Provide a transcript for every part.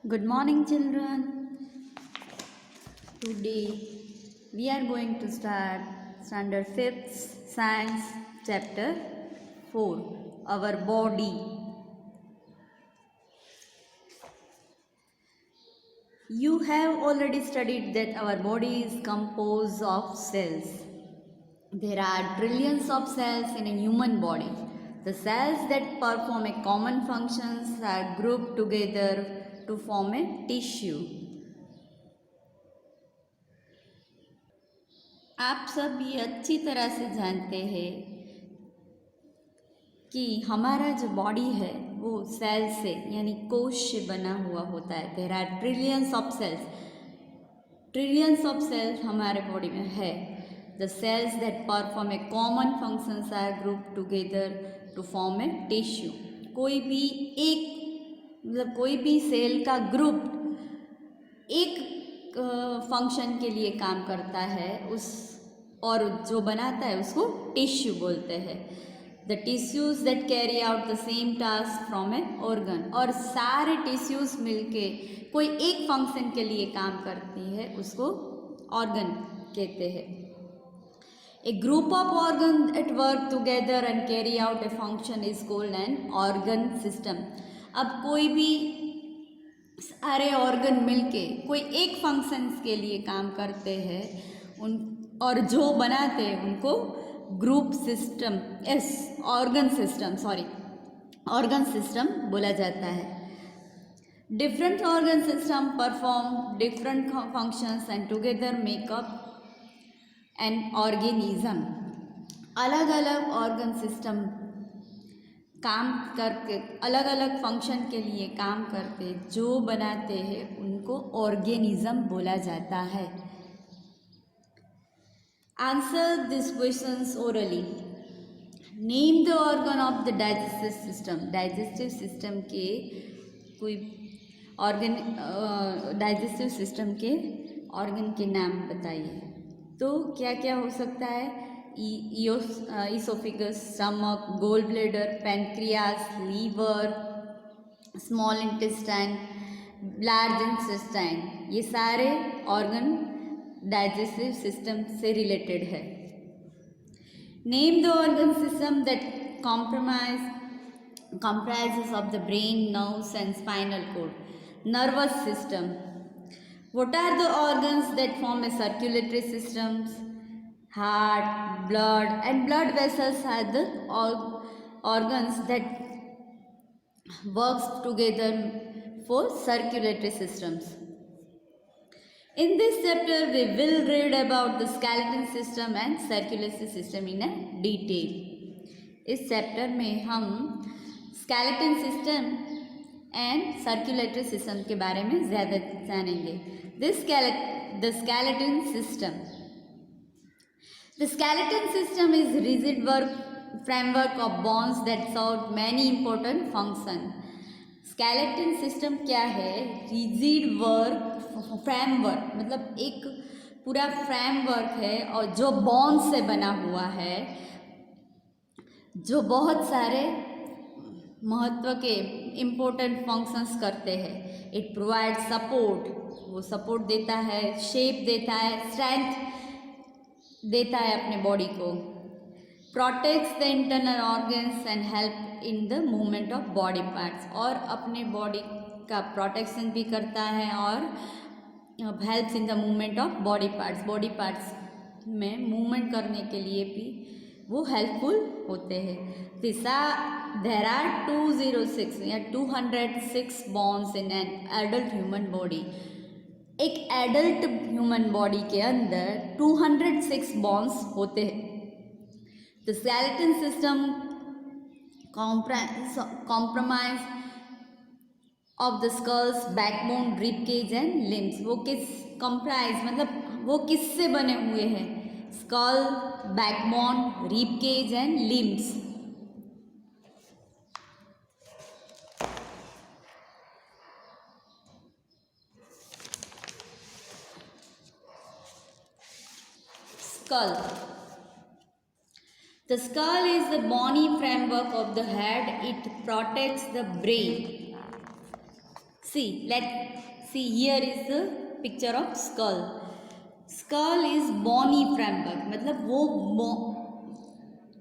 Good morning, children. Today we are going to start standard 5th science chapter 4, our body. You have already studied that our body is composed of cells. There are trillions of cells in a human body. The cells that perform a common functions are grouped together to form a tissue. आप सब ये अच्छी तरह से जानते हैं कि हमारा जो बॉडी है वो सेल से यानी कोश से बना हुआ होता है. There are trillions of cells हमारे बॉडी में है. The cells that perform a common functions are group together to form a tissue. कोई भी सेल का ग्रुप एक फंक्शन के लिए काम करता है और जो बनाता है उसको टिश्यू बोलते हैं. The tissues that carry out the same task from A organ. और सारे टिश्यूज मिलके कोई एक फंक्शन के लिए काम करती है उसको ऑर्गन कहते हैं. A group of organ that work together and carry out a function is called an organ system. अब कोई भी सारे ऑर्गन मिलके कोई एक फंक्शंस के लिए काम करते हैं और जो बनाते हैं उनको ग्रुप सिस्टम ऑर्गन सिस्टम बोला जाता है. Different organ system perform different functions and together makeup an organism. अलग अलग ऑर्गन सिस्टम काम करके अलग अलग फंक्शन के लिए काम करते जो बनाते हैं उनको ऑर्गेनिज्म बोला जाता है. Answer this questions orally. Name the organ of the digestive system. Digestive system के कोई डाइजेस्टिव सिस्टम के ऑर्गन के नाम बताइए. तो क्या क्या हो सकता है? Oesophagus, stomach, gall bladder, pancreas, liver, small intestine, large intestine. ये सारे ऑर्गन डाइजेस्टिव सिस्टम से रिलेटेड है. Name the organ system that comprises of the brain, nerves and spinal cord. Nervous system. What are the organs that form a circulatory systems? Heart, blood and blood vessels are the organs that works together for circulatory systems. In this chapter we will read about the skeleton system and circulatory system in a detail. इस chapter में हम skeleton system and circulatory system के बारे में ज़्यादा जानेंगे. The skeleton system. The skeleton system is a rigid framework of bones that serve many important functions. Skeleton system क्या है? Rigid framework मतलब एक पूरा फ्रेमवर्क है और जो बोन्स से बना हुआ है जो बहुत सारे महत्व के इम्पोर्टेंट फंक्शंस करते हैं. It provide support. वो सपोर्ट देता है, शेप देता है, स्ट्रेंथ देता है अपने बॉडी को. Protects the internal organs and help in the movement of body parts. और अपने बॉडी का प्रोटेक्शन भी करता है और helps in the movement of body parts. Body parts में मूवमेंट करने के लिए भी वो हेल्पफुल होते हैं. There are 206 bones in an adult human body. एक एडल्ट ह्यूमन बॉडी के अंदर 206 बोन्स होते हैं. The skeleton system compromise of the sculls, backbone, rib cage and limbs. वो किससे बने हुए हैं? Skull, backbone, rib cage and limbs. Skull. The skull is the bony framework of the head. It protects the brain. let's see, here is the picture of skull. Skull is bony framework, मतलब वो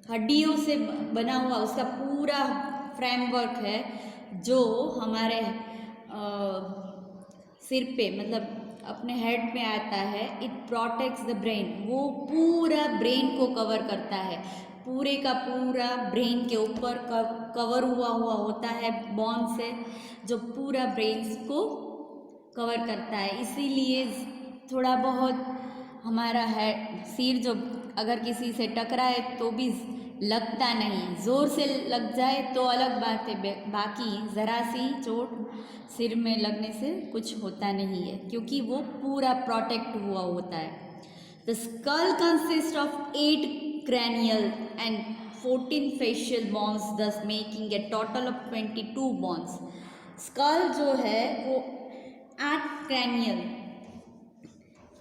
हड्डियों से बना हुआ उसका पूरा framework है जो हमारे सिर पे मतलब अपने हेड में आता है. इट प्रोटेक्ट्स द ब्रेन, वो पूरा ब्रेन को कवर करता है, पूरे का पूरा ब्रेन के ऊपर कवर हुआ होता है बोन से, जो पूरा ब्रेन को कवर करता है. इसीलिए थोड़ा बहुत हमारा हेड सिर जो अगर किसी से टकराए तो भी लगता नहीं, ज़ोर से लग जाए तो अलग बात है, बाकी ज़रा सी चोट सिर में लगने से कुछ होता नहीं है क्योंकि वो पूरा प्रोटेक्ट हुआ होता है. The skull consist of 8 cranial and 14 facial bones, thus making a total of 22 bones. School जो है वो 8 cranial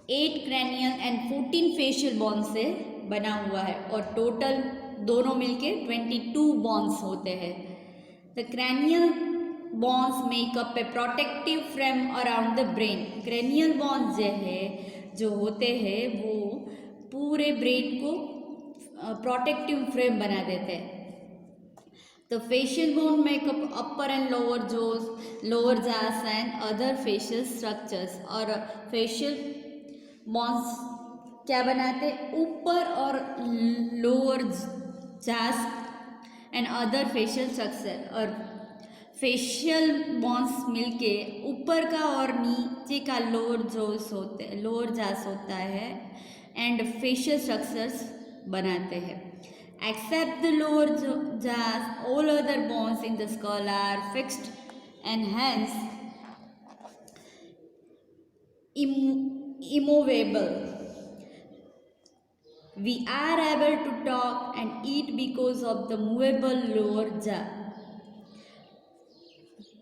एंड 14 फेशियल बॉन्स से बना हुआ है और टोटल दोनों मिलके 22 बॉन्स होते हैं. The cranial bones make up a protective frame around the brain. Cranial bones जो होते हैं वो पूरे ब्रेन को प्रोटेक्टिव फ्रेम बना देते हैं. The facial bone makeup upper and lower जास एंड अदर फेशियल स्ट्रक्चर्स. और फेशियल बॉन्स क्या बनाते, ऊपर और लोअर जास एंड अदर फेशियल स्ट्रक्चर. और फेशियल बॉन्स मिलके ऊपर का और नीचे का लोअर जास होता है एंड फेशियल स्ट्रक्चर्स बनाते हैं. Except the lower jaws, all other bones in the skull are fixed and hence immovable. We are able to talk and eat because of the movable lower jaw.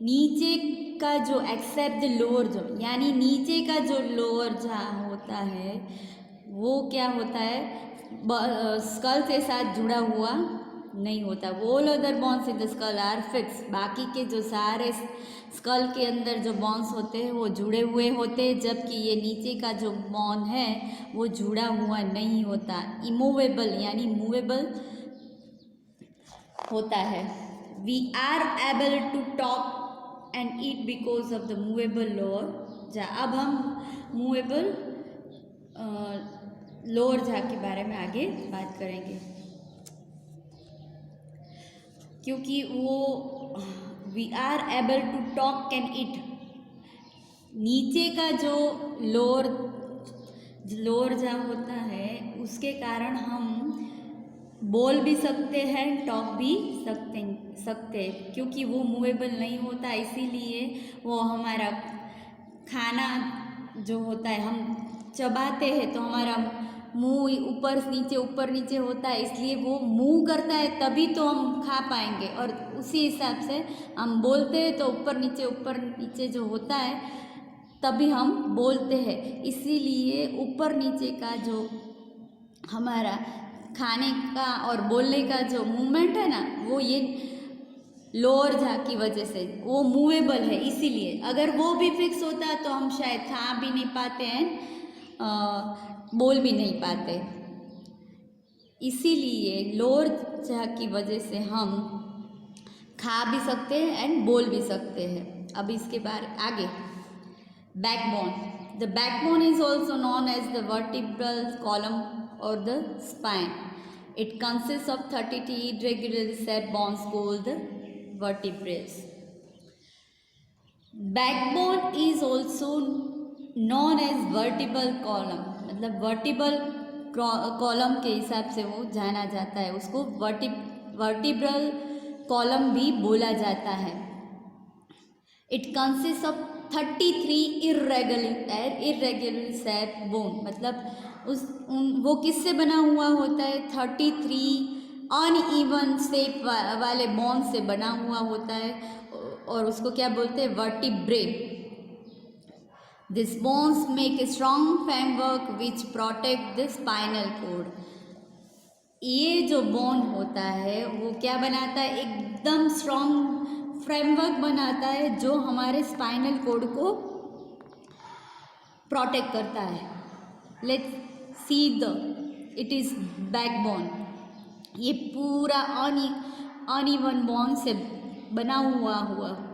नीचे का जो accept the lower जो यानी नीचे का जो lower जा होता है वो क्या होता है, स्कल के साथ जुड़ा हुआ नहीं होता. All other bones in the skull are fix. बाकी के जो सारे स्कल के अंदर जो बॉन्स होते हैं वो जुड़े हुए होते हैं, जबकि ये नीचे का जो बॉन है वो जुड़ा हुआ नहीं होता, इमूवेबल यानी मूवेबल होता है. We are able to talk and eat because of the movable lower jaw. अब हम मूवेबल लोअर जा के बारे में आगे बात करेंगे क्योंकि वो we are able to talk and eat. नीचे का जो लोअर जा होता है उसके कारण हम बोल भी सकते हैं, टॉक भी सकते हैं क्योंकि वो मूवेबल नहीं होता. इसीलिए वो हमारा खाना जो होता है हम चबाते हैं तो हमारा मुंह ऊपर नीचे होता है, इसलिए वो मुंह करता है तभी तो हम खा पाएंगे. और उसी हिसाब से हम बोलते हैं तो ऊपर नीचे जो होता है तभी हम बोलते हैं. इसीलिए ऊपर नीचे का जो हमारा खाने का और बोलने का जो मूवमेंट है ना वो ये लोअर जा की वजह से वो मूवेबल है. इसीलिए अगर वो भी फिक्स होता तो हम शायद खा भी नहीं पाते हैं, बोल भी नहीं पाते. इसीलिए लोअर जा की वजह से हम खा भी सकते हैं एंड बोल भी सकते हैं. अब इसके बारे आगे backbone. The backbone is also known as the vertebral column or the spine. It consist of 33 irregularly shaped bones called the vertebrae. Backbone is also known as vertebral column, मतलब वर्टिबल कॉलम के हिसाब से वो जाना जाता है, उसको vertebral column भी बोला जाता है. It consist of 33 irregularly shaped bone, मतलब वो किससे बना हुआ होता है, 33 अनइवन शेप वाले बोन से बना हुआ होता है और उसको क्या बोलते हैं, vertebrae. This bones make a strong framework which protect the spinal cord. ये जो बोन होता है वो क्या बनाता है, एकदम स्ट्रॉन्ग फ्रेमवर्क बनाता है जो हमारे स्पाइनल कॉर्ड को प्रोटेक्ट करता है। Let's see it is backbone. ये पूरा अनइवन बोन से बना हुआ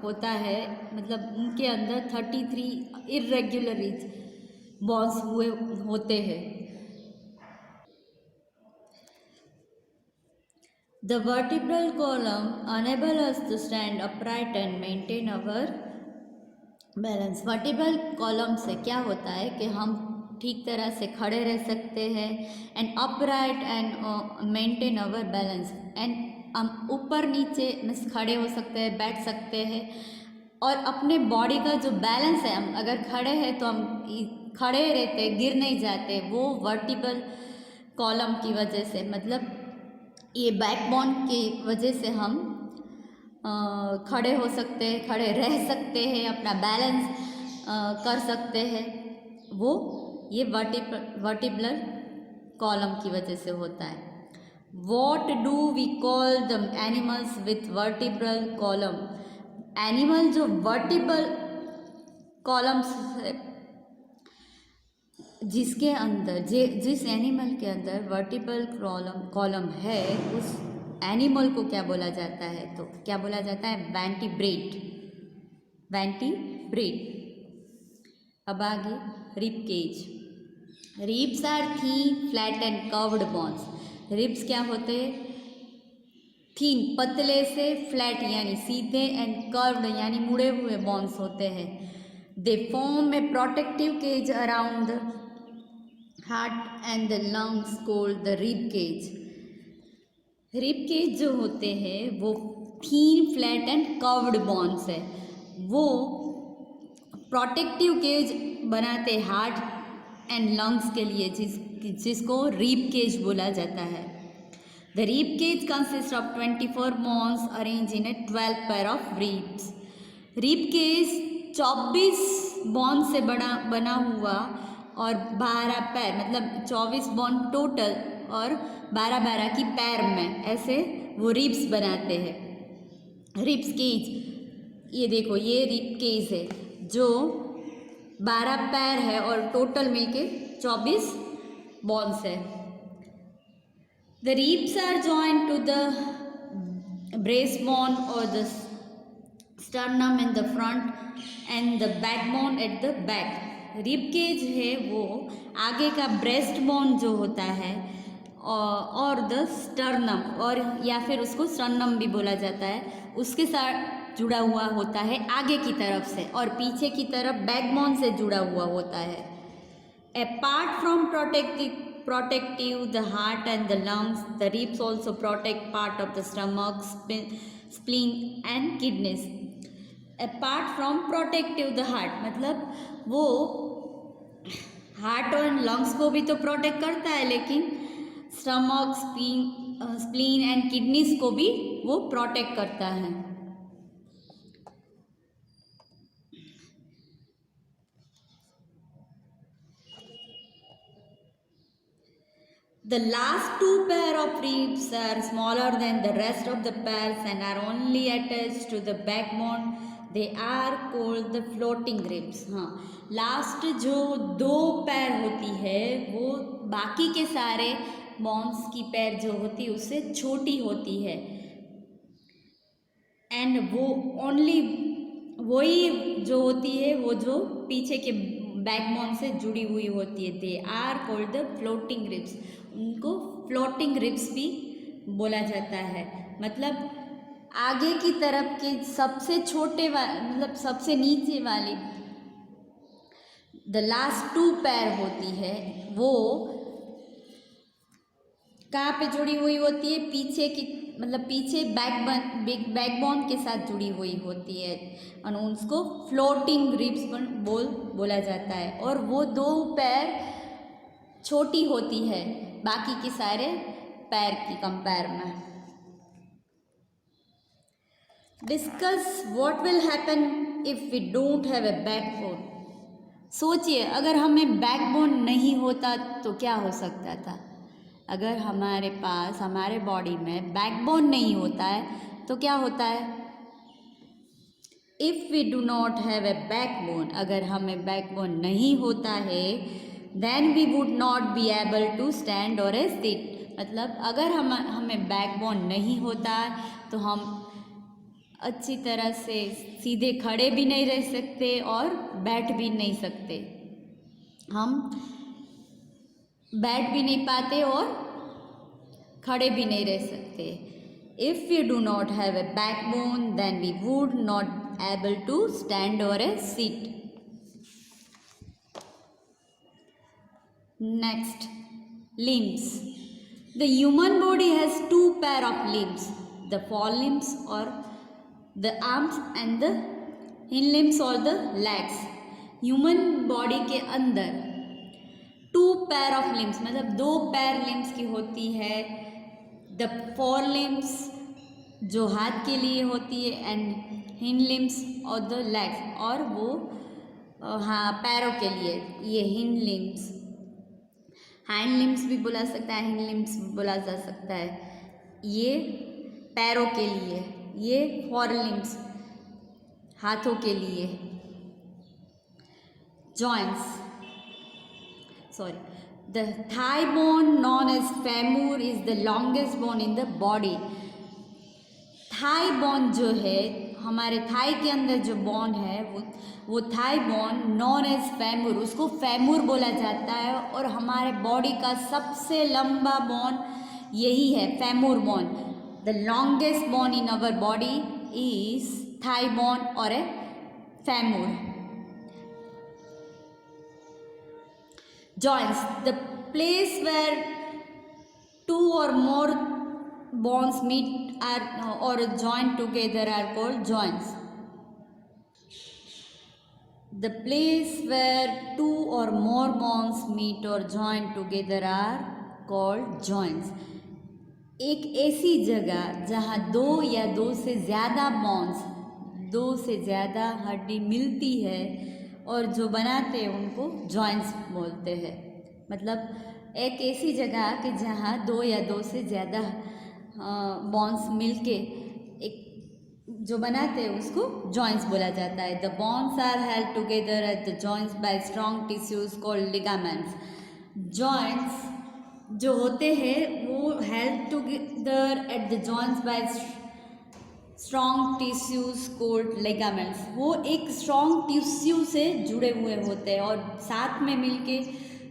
होता है, मतलब उनके अंदर 33 इर्रेगुलर बोन्स होते हैं। The vertebral column enable us to stand upright and maintain our balance। Vertebral column से क्या होता है कि हम ठीक तरह से खड़े रह सकते हैं and upright and maintain our balance. And हम ऊपर नीचे मीन्स खड़े हो सकते हैं, बैठ सकते हैं और अपने बॉडी का जो बैलेंस है, हम अगर खड़े हैं तो हम खड़े रहते, गिर नहीं जाते, वो वर्टिब्रल कॉलम की वजह से, मतलब ये बैकबोन की वजह से हम खड़े हो सकते हैं, खड़े रह सकते हैं, अपना बैलेंस कर सकते हैं। वो ये वर्टिब्रल कॉलम की वजह से होता है। What do we call the animals with vertebral column? Animal जो वर्टिब्रल कॉलम्स जिसके अंदर जिस एनिमल के अंदर वर्टिब्रल कॉलम है, उस एनिमल को क्या बोला जाता है? तो क्या बोला जाता है? वेंटिब्रेट। अब आगे rib cage. Ribs are thin flat and curved bones. Ribs क्या होते हैं? थीन पतले से, फ्लैट यानी सीधे, एंड कर्व्ड यानी मुड़े हुए बोन्स होते हैं। They form a protective cage around the heart and the lungs called the rib cage. Rib cage जो होते हैं वो thin flat and curved bones है। वो प्रोटेक्टिव केज बनाते हार्ट एंड लंग्स के लिए, जिसको रिब केज बोला जाता है। The rib cage consist of 24 bones arrange in a 12 pair of ribs. Rib cage 24 bone से बना हुआ और 12 पैर, मतलब 24 बोन टोटल और 12 की पैर में, ऐसे वो रिब्स बनाते हैं। रिब्स केज, ये देखो, ये रिब केज है जो 12 पैर है और टोटल मिलके 24 बोन्स है। The ribs are joint to the breastbone or the sternum in the front and the backbone at the back. Rib cage है वो आगे का ब्रेस्ट बोन जो होता है और द स्टर्नम, और या फिर उसको स्टर्नम भी बोला जाता है, उसके साथ जुड़ा हुआ होता है आगे की तरफ से, और पीछे की तरफ बैकबोन से जुड़ा हुआ होता है। Apart from protective the heart and the lungs, the ribs also protect part of the stomach, spleen and kidneys। Apart from protective the heart, मतलब वो हार्ट और लंग्स को भी तो प्रोटेक्ट करता है, लेकिन स्टमक, स्प्लीन एंड किडनीज को भी वो प्रोटेक्ट करता है। The last two pair of ribs are smaller than the rest of the pairs and are only attached to the backbone। They are called the floating ribs। हाँ, last जो 2 पैर होती है वो बाकी के सारे बोन्स की पैर जो होती है उससे छोटी होती है, एंड वो ओनली वही जो होती है वो जो पीछे के बैकबोन से जुड़ी हुई होती है। They are called the floating ribs. उनको फ्लोटिंग रिब्स भी बोला जाता है। मतलब आगे की तरफ के सबसे छोटे मतलब सबसे नीचे वाली द लास्ट 2 पैर होती है, वो कहाँ पे जुड़ी हुई होती है? पीछे की, मतलब पीछे बैकबोन के साथ जुड़ी हुई होती है, और उसको फ्लोटिंग रिब्स बोला जाता है। और वो 2 पैर छोटी होती है बाकी के सारे पैर की कंपेयर में। Discuss what will happen if we don't have a backbone. सोचिए, अगर हमें बैकबोन नहीं होता तो क्या हो सकता था? अगर हमारे पास, हमारे बॉडी में बैकबोन नहीं होता है तो क्या होता है? If we do not have a backbone, अगर हमें बैकबोन नहीं होता है, then we would not be able to stand और ए सिट, मतलब अगर हमें बैकबोन नहीं होता तो हम अच्छी तरह से सीधे खड़े भी नहीं रह सकते और बैठ भी नहीं सकते, हम बैठ भी नहीं पाते और खड़े भी नहीं रह सकते। If we do not have a backbone then we would not able to stand और a seat. Next, limbs. The human body has two pair of limbs, the forelimbs or the arms and the hind limbs or the legs. Human body के अंदर to pair of limbs मतलब दो पैर limbs की होती है, the four limbs जो हाथ के लिए होती है एंड हिंड लिम्स और द लेग्स, और वो हाँ पैरों के लिए ये हिंड लिम्स, हैंड लिम्स भी बोला सकता है, हिंड लिम्स भी बोला जा सकता है, ये पैरों के लिए, ये फोर लिम्स हाथों के लिए। Joints, sorry, the thigh bone known as femur is the longest bone in the body. Thigh bone जो है, हमारे थाई के अंदर जो बोन है वो थाई बोन नॉन एज फेमूर, उसको फेमूर बोला जाता है, और हमारे बॉडी का सबसे लंबा बोन यही है, femur bone. The longest bone in our body is thigh bone or a femur. Joints, the place where two or more bones meet or join together are called joints. The place where two or more bones meet or join together are called joints. एक ऐसी जगह जहाँ दो या दो से ज़्यादा bones, दो से ज़्यादा हड्डी मिलती है और जो बनाते हैं उनको joints बोलते हैं। मतलब एक ऐसी जगह कि जहाँ दो या दो से ज़्यादा बॉन्स मिलके एक जो बनाते हैं उसको जॉइंट्स बोला जाता है। The bones are held together at the joints by strong tissues called ligaments. Joints जो होते हैं वो held together at the joints by strong tissues called ligaments. वो एक स्ट्रॉन्ग टिश्यू से जुड़े हुए होते हैं और साथ में मिलके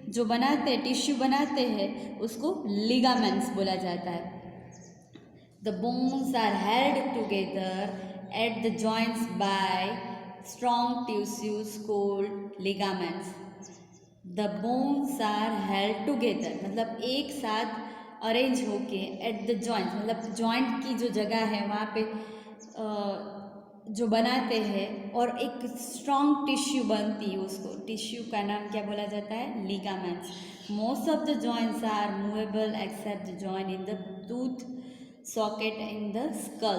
जो बनाते हैं, टिश्यू बनाते हैं, उसको लिगामेंट्स बोला जाता है। The bones are held together at the joints by strong tissues called ligaments. The bones are held together मतलब एक साथ अरेंज होके at the joints मतलब जॉइंट की जो जगह है वहाँ पे जो बनाते हैं और एक स्ट्रॉन्ग टिश्यू बनती है, उसको टिश्यू का नाम क्या बोला जाता है? Ligaments. Most of the joints are movable except the joint in the tooth socket in the skull.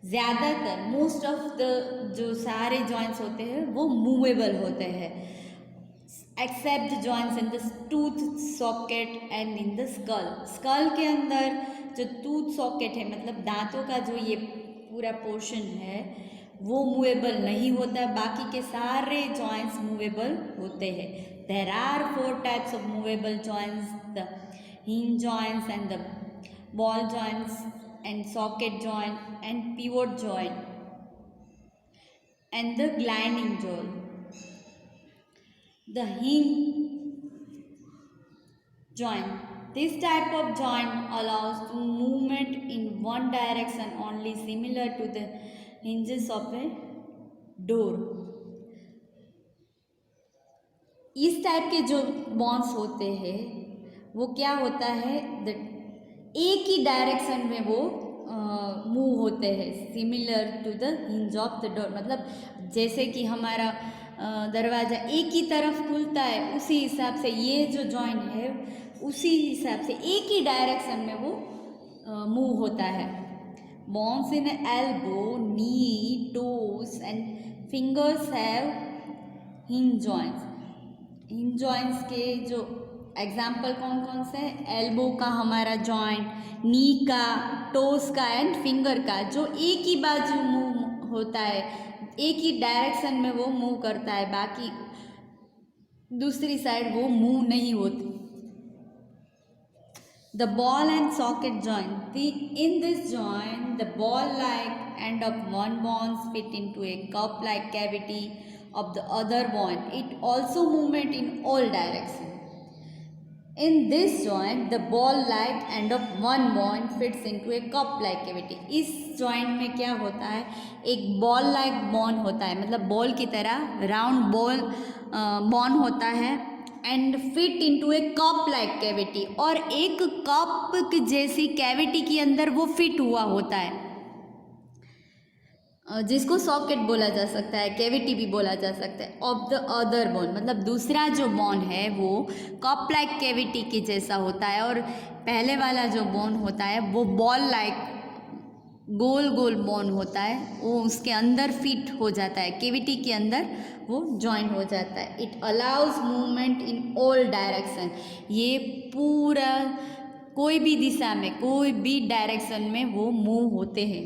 ज़्यादातर मोस्ट ऑफ द जो सारे जॉइंट्स होते हैं वो मूवेबल होते हैं except the joints in the tooth socket and in the skull. Skull के अंदर जो टूथ सॉकेट है मतलब दांतों का जो ये पूरा पोर्शन है वो मूवेबल नहीं होता, बाकी के सारे जॉइंट्स मूवेबल होते हैं। There are 4 types of movable joints, the hinge joints and the ball joints and socket joint and pivot joint and the gliding joint. The hinge joint, this type of joint allows to movement in one direction only, similar to the hinges of a door. इस type के जो bones होते हैं वो क्या होता है, एक ही डायरेक्शन में वो मूव होते हैं, similar to the hinge of the door मतलब जैसे कि हमारा दरवाज़ा एक ही तरफ खुलता है उसी हिसाब से ये जो जॉइंट है उसी हिसाब से एक ही डायरेक्शन में वो मूव होता है। Bones in elbow, knee, toes and fingers have hinge joints. Hinge joints के जो एग्जाम्पल कौन कौन से? एल्बो का हमारा जॉइंट, नी का, टोस का एंड फिंगर का, जो एक ही बाजू मूव होता है, एक ही डायरेक्शन में वो मूव करता है, बाकी दूसरी साइड वो मूव नहीं होती। The ball and socket joint. In this joint, the ball-like end of one bone fit into a cup-like cavity of the other bone. It also movement in all directions. In this joint, the ball-like end of one bone fits into a cup-like cavity. इस joint में क्या होता है, एक ball-like bone होता है, मतलब ball की तरह राउंड बॉल bone होता है, and fit into A cup like cavity, और एक कप जैसी कैविटी के अंदर वो फिट हुआ होता है, जिसको सॉकेट बोला जा सकता है, कैविटी भी बोला जा सकता है। ऑफ द अदर बोन, मतलब दूसरा जो बोन है वो कप लाइक कैविटी के जैसा होता है, और पहले वाला जो बोन होता है वो बॉल लाइक गोल गोल बोन होता है, वो उसके अंदर फिट हो जाता है, कैविटी के अंदर वो जॉइंट हो जाता है। It allows movement in all direction, ये पूरा कोई भी दिशा में, कोई भी डायरेक्शन में वो मूव होते हैं।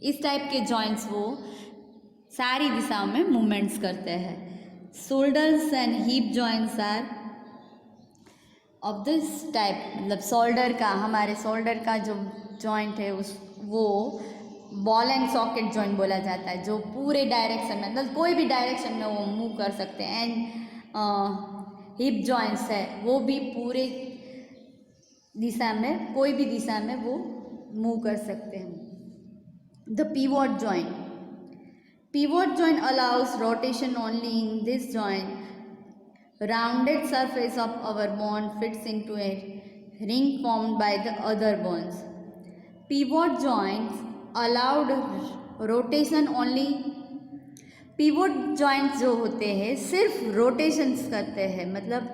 इस टाइप के जॉइंट्स वो सारी दिशाओं में मूवमेंट्स करते हैं। Shoulders and hip joints are of this type, मतलब शोल्डर का, हमारे शोल्डर का जो जॉइंट है उस वो बॉल एंड सॉकेट जॉइंट बोला जाता है, जो पूरे डायरेक्शन में, मतलब कोई भी डायरेक्शन में वो मूव कर सकते हैं। एंड हिप जॉइंट्स है वो भी पूरे दिशा में, कोई भी दिशा में वो मूव कर सकते हैं। The pivot joint, pivot joint allows rotation only in this joint, rounded surface of our bone fits into a ring formed by the other bones. Pivot joints allowed rotation only. Pivot joints जो होते हैं सिर्फ rotations करते हैं, मतलब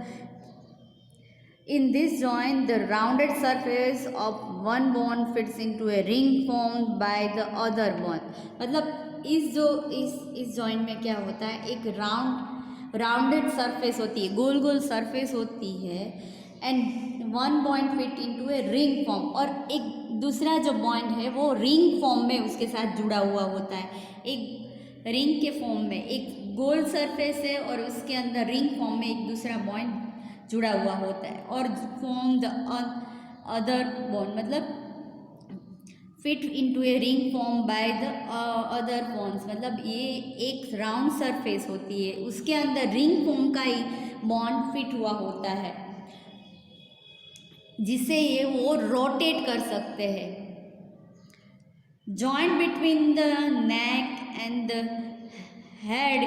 in this joint the rounded surface of one bone fits into a ring formed by the other bone. मतलब इस joint में क्या होता है, एक राउंडेड सरफेस होती है, गोल गोल सरफेस होती है, and one point fit into a ring form, और एक दूसरा जो पॉइंट है वो रिंग फॉर्म में उसके साथ जुड़ा हुआ होता है। एक रिंग के फॉर्म में एक गोल सरफेस है और उसके अंदर रिंग फॉर्म में एक दूसरा पॉइंट जुड़ा हुआ होता है, और फॉर्म द अदर बोन, मतलब fit into a ring form by the other bones, मतलब ये एक राउंड सरफेस होती है, उसके अंदर रिंग फॉर्म का ही बॉन्ड फिट हुआ होता है, जिससे ये वो रोटेट कर सकते हैं। Joint between the neck and the head,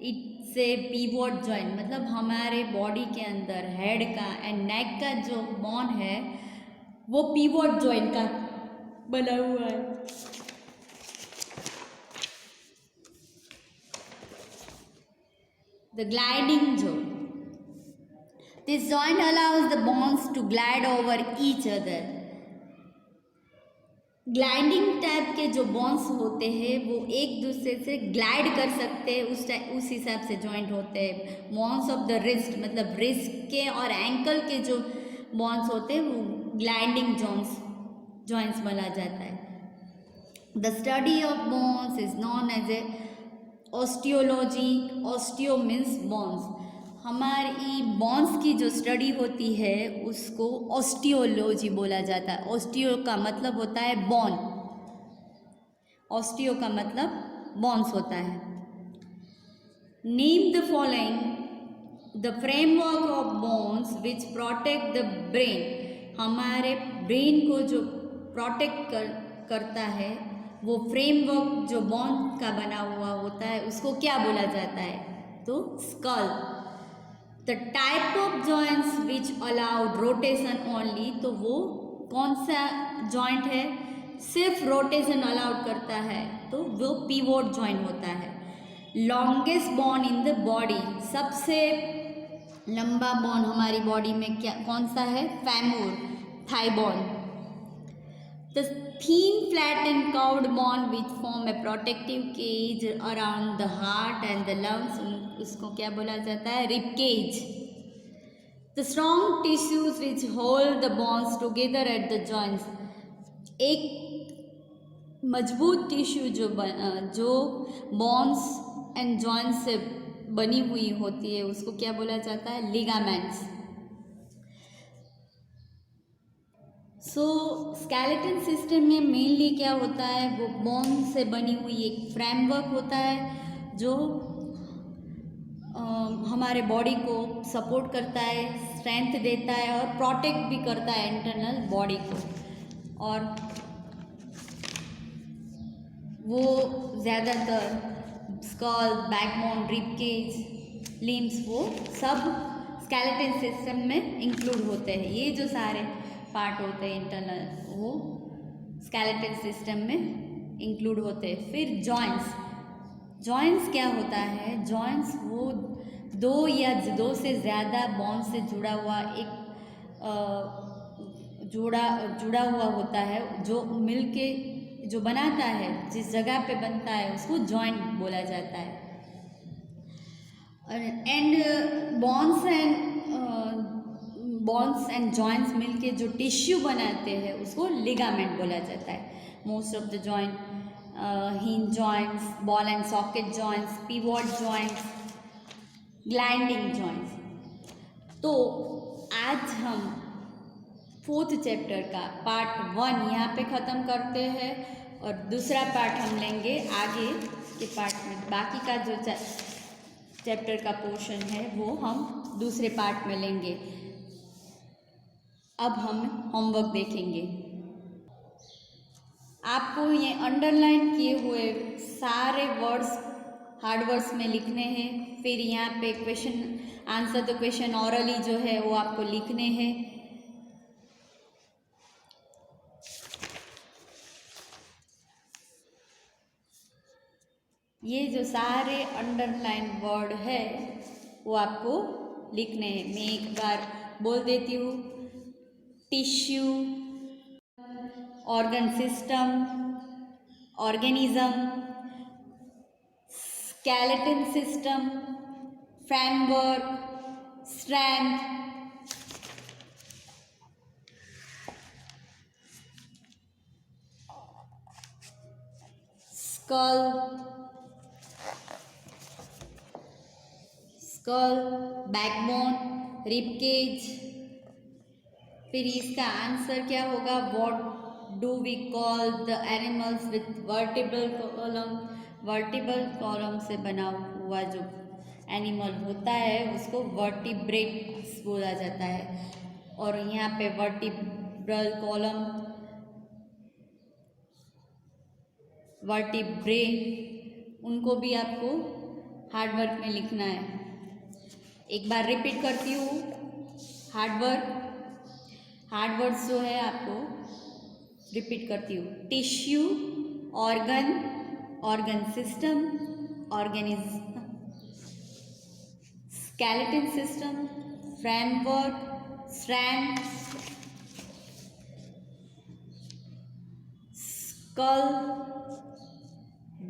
it's a pivot joint, मतलब हमारे बॉडी के अंदर हेड का एंड नेक का जो बॉन्ड है वो पिवोट जॉइंट का बना हुआ है। The gliding joint. This joint allows the bones to glide over each other. Gliding type के जो बोन्स होते हैं वो एक दूसरे से ग्लाइड कर सकते हैं, उस हिसाब से जॉइंट होते हैं। बोन्स ऑफ द रिस्ट, मतलब रिस्ट के और एंकल के जो बोन्स होते हैं वो ग्लाइडिंग जॉइंट्स बोला जाता है। The study of bones is known as a osteology. Osteo means bones, हमारी बोन्स की जो स्टडी होती है उसको ऑस्टियोलॉजी बोला जाता है। ऑस्टियो का मतलब होता है बोन, ऑस्टियो का मतलब बोन्स होता है। Name the following the framework of bones which protect the brain. हमारे ब्रेन को जो प्रोटेक्ट करता है वो फ्रेमवर्क जो बोन का बना हुआ होता है उसको क्या बोला जाता है, तो skull. The type of joints which allowed rotation only, तो वो कौन सा जॉइंट है सिर्फ रोटेशन अलाउड करता है, तो वो पिवोट जॉइंट होता है। Longest bone in the body, सबसे लंबा बोन हमारी बॉडी में क्या कौन सा है, femur, thigh bone. The thin, flat and curved bone which form a protective cage around the heart and the lungs, इसको क्या बोला जाता है, rib cage. The strong tissues which hold the bones together at the joints, एक, मतलब जो हमारी body में जो बोन्स होते हैं वो एक दूसरे से ग्लाइड कर सकते हैं, उसके अंदर रिंग फॉर्म में एक दूसरा मजबूत टिश्यू जो बोन्स एंड जॉइंट्स से बनी हुई होती है उसको क्या बोला जाता है? लिगामेंट्स। सो स्केलेटन सिस्टम में मेनली क्या होता है? वो बोन से बनी हुई एक फ्रेमवर्क होता है जो हमारे बॉडी को सपोर्ट करता है, स्ट्रेंथ देता है और प्रोटेक्ट भी करता है इंटरनल बॉडी को। और वो ज़्यादातर skull, backbone, rib cage, limbs वो सब स्केलेटन सिस्टम में इंक्लूड होते हैं। ये जो सारे पार्ट होते हैं इंटरनल वो स्केलेटन सिस्टम में इंक्लूड होते हैं। फिर जॉइंट्स क्या होता है? जॉइंट्स वो दो से ज़्यादा बोन से जुड़ा हुआ एक जुड़ा हुआ होता है जो मिलके जो बनाता है, जिस जगह पे बनता है उसको जॉइंट बोला जाता है। एंड बोन्स एंड जॉइंट्स मिलके जो टिश्यू बनाते हैं उसको लिगामेंट बोला जाता है। Most of the joint, hinge joints, ball and socket joints, pivot joints, gliding joints. तो आज हम 4th चैप्टर का पार्ट 1 यहाँ पे ख़त्म करते हैं और दूसरा पार्ट हम लेंगे आगे के पार्ट में। बाकी का जो चैप्टर का पोर्शन है वो हम दूसरे पार्ट में लेंगे। अब हम होमवर्क देखेंगे। आपको ये अंडरलाइन किए हुए सारे वर्ड्स हार्ड वर्ड्स में लिखने हैं। फिर यहाँ पे question answer the question hourly जो है वो आपको लिखने हैं। ये जो सारे अंडरलाइन वर्ड है वो आपको लिखने हैं। मैं एक बार बोल देती हूँ। Tissue, organ system, organism, skeleton system, framework, strength, skull, backbone, rib cage. फिर इसका आंसर क्या होगा? What do we call the animals with vertebral column? Vertebral column से बना हुआ जो एनिमल होता है उसको वर्टिब्रेट्स बोला जाता है। और यहाँ पे वर्टिब्रल कॉलम, वर्टिब्रे, उनको भी आपको हार्डवर्क में लिखना है। एक बार रिपीट करती हूँ। हार्ड वर्ड्स जो है आपको रिपीट करती हूँ। Tissue, organ system, organism, skeleton system, framework, strand, skull,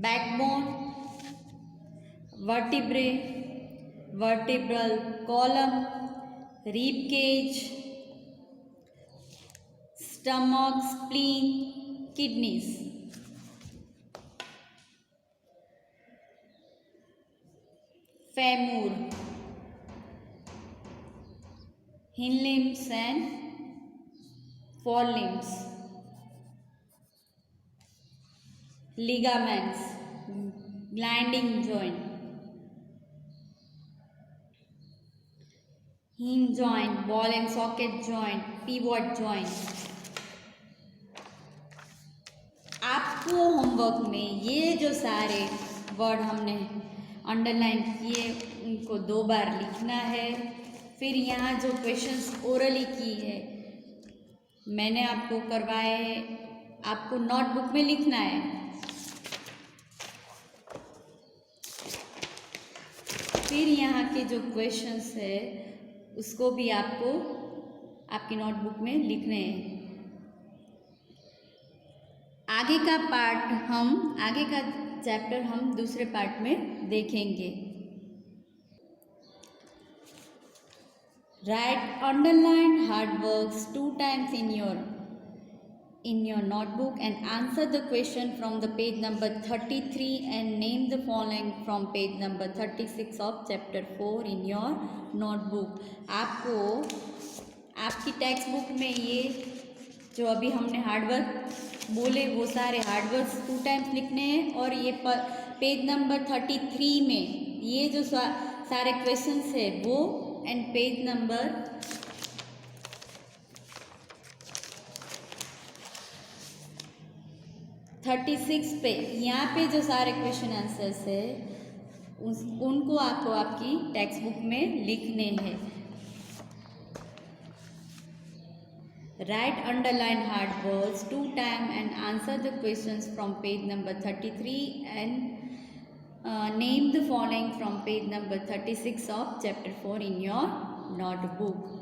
backbone, vertebrae, vertebral column, rib cage, stomach, spleen, kidneys. Femur, hind limbs and forelimbs. Ligaments, grinding joint, hinge joint, ball and socket joint, pivot joint. आपको homework में ये जो सारे word हमने underline किए उनको 2 बार लिखना है। फिर यहाँ जो क्वेश्चंस ओरली की है मैंने आपको करवाए हैं, आपको नोटबुक में लिखना है। फिर यहाँ के जो क्वेश्चंस है उसको भी आपको आपकी नोटबुक में लिखने हैं। आगे का चैप्टर हम दूसरे पार्ट में देखेंगे। Right underline hard works 2 times in your in your notebook and answer the question from the page number 33 and name the following from page number 36 of chapter 4 in your notebook. आपको आपकी text book में ये जो अभी हमने hard work बोले वो सारे हार्डवर्क 2 टाइम्स लिखने हैं और ये पेज नंबर 33 में ये जो सारे क्वेश्चंस है वो एंड पेज नंबर 36 पे यहाँ पे जो सारे क्वेश्चन आंसर्स है उनको आपको आपकी टेक्स्ट बुक में लिखने हैं. Write underline hard words 2 times and answer the questions from page number 33 and name the following from page number 36 of chapter 4 in your notebook.